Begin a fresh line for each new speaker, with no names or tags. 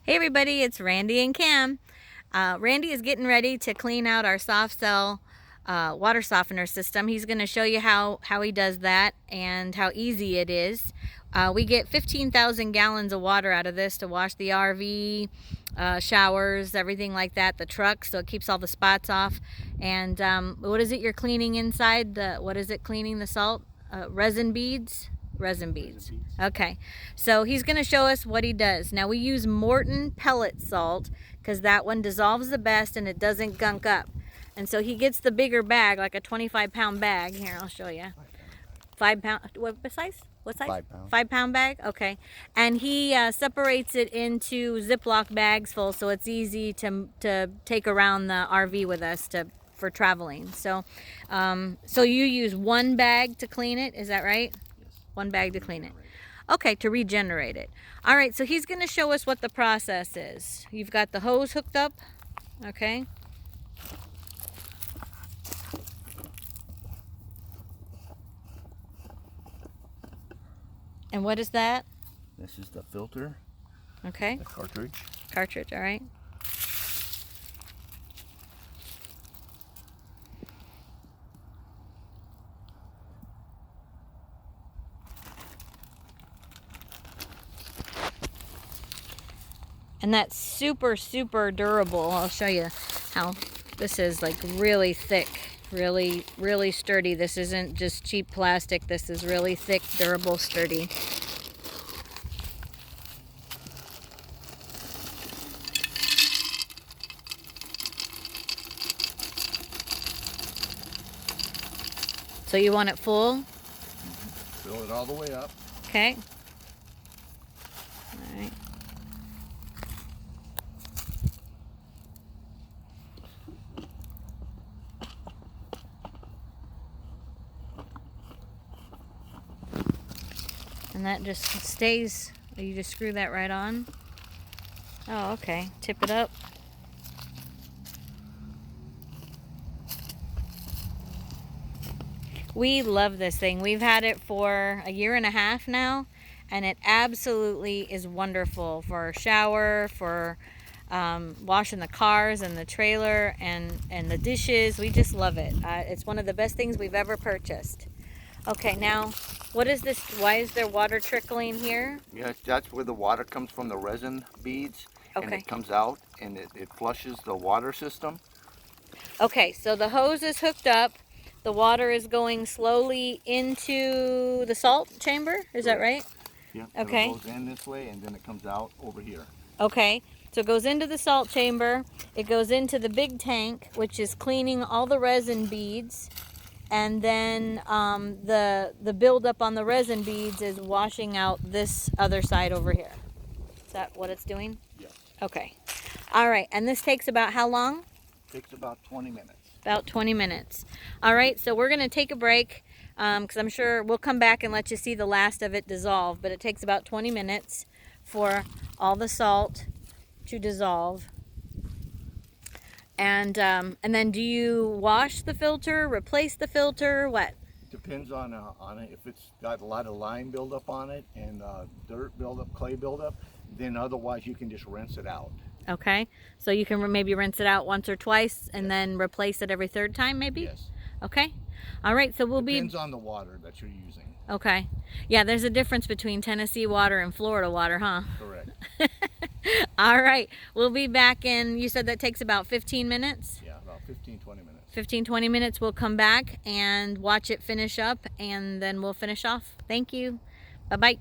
Hey everybody, it's Randy and Kim. Randy is getting ready to clean out our SoftCell water softener system. He's going to show you how he does that and how easy it is. We get 15,000 gallons of water out of this to wash the RV, showers, everything like that, the truck, so it keeps all the spots off. And what is it you're cleaning inside? What is it cleaning the salt? Resin beads? Resin beads. Okay, so he's going to show us what he does. Now we use Morton pellet salt because that one dissolves the best and it doesn't gunk up. And so he gets the bigger bag, like a 25-pound bag. Here, I'll show you. 5 pound. What size? What size?
5 pound.
5-pound bag. Okay, and he separates it into Ziploc bags full, so it's easy to take around the RV with us for traveling. So, so you use one bag to clean it. Is that right? One bag to clean it. Okay, to regenerate it. All right, so he's going to show us what the process is. You've got the hose hooked up. Okay. And what is that?
This is the filter.
Okay.
The cartridge.
Cartridge, all right. And that's super, super durable. I'll show you how this is, like really thick, really, really sturdy. This isn't just cheap plastic. This is really thick, durable, sturdy. So you want it full?
Fill it all the way up.
Okay. All right. And that just stays, you just screw that right on. Oh, okay. Tip it up. We love this thing. We've had it for 1.5 years now, and it absolutely is wonderful for a shower, for washing the cars and the trailer and the dishes. We just love it. It's one of the best things we've ever purchased. Okay, now, what is this? Why is there water trickling here?
Yes, that's where the water comes from, the resin beads.
Okay.
And it comes out and it flushes the water system.
Okay, so the hose is hooked up. The water is going slowly into the salt chamber. Is that right?
Yeah.
Okay.
So it goes in this way and then it comes out over here.
Okay, so it goes into the salt chamber. It goes into the big tank, which is cleaning all the resin beads. And then the buildup on the resin beads is washing out this other side over here. Is that what it's doing?
Yeah.
Okay. All right, and this takes about how long?
Takes about 20 minutes.
About 20 minutes. All right, so we're going to take a break because I'm sure we'll come back and let you see the last of it dissolve, but it takes about 20 minutes for all the salt to dissolve. And then do you wash the filter, replace the filter, what?
Depends on it. If it's got a lot of lime buildup on it and dirt buildup, clay buildup, then otherwise you can just rinse it out.
Okay, so you can maybe rinse it out once or twice and then replace it every third time maybe?
Yes.
Okay. All right, so
Depends on the water that you're using.
Okay. Yeah, there's a difference between Tennessee water and Florida water, huh?
Correct.
All right, we'll be back in, you said that takes about 15 minutes?
Yeah, about 15, 20 minutes.
15, 20 minutes, we'll come back and watch it finish up and then we'll finish off. Thank you. Bye-bye.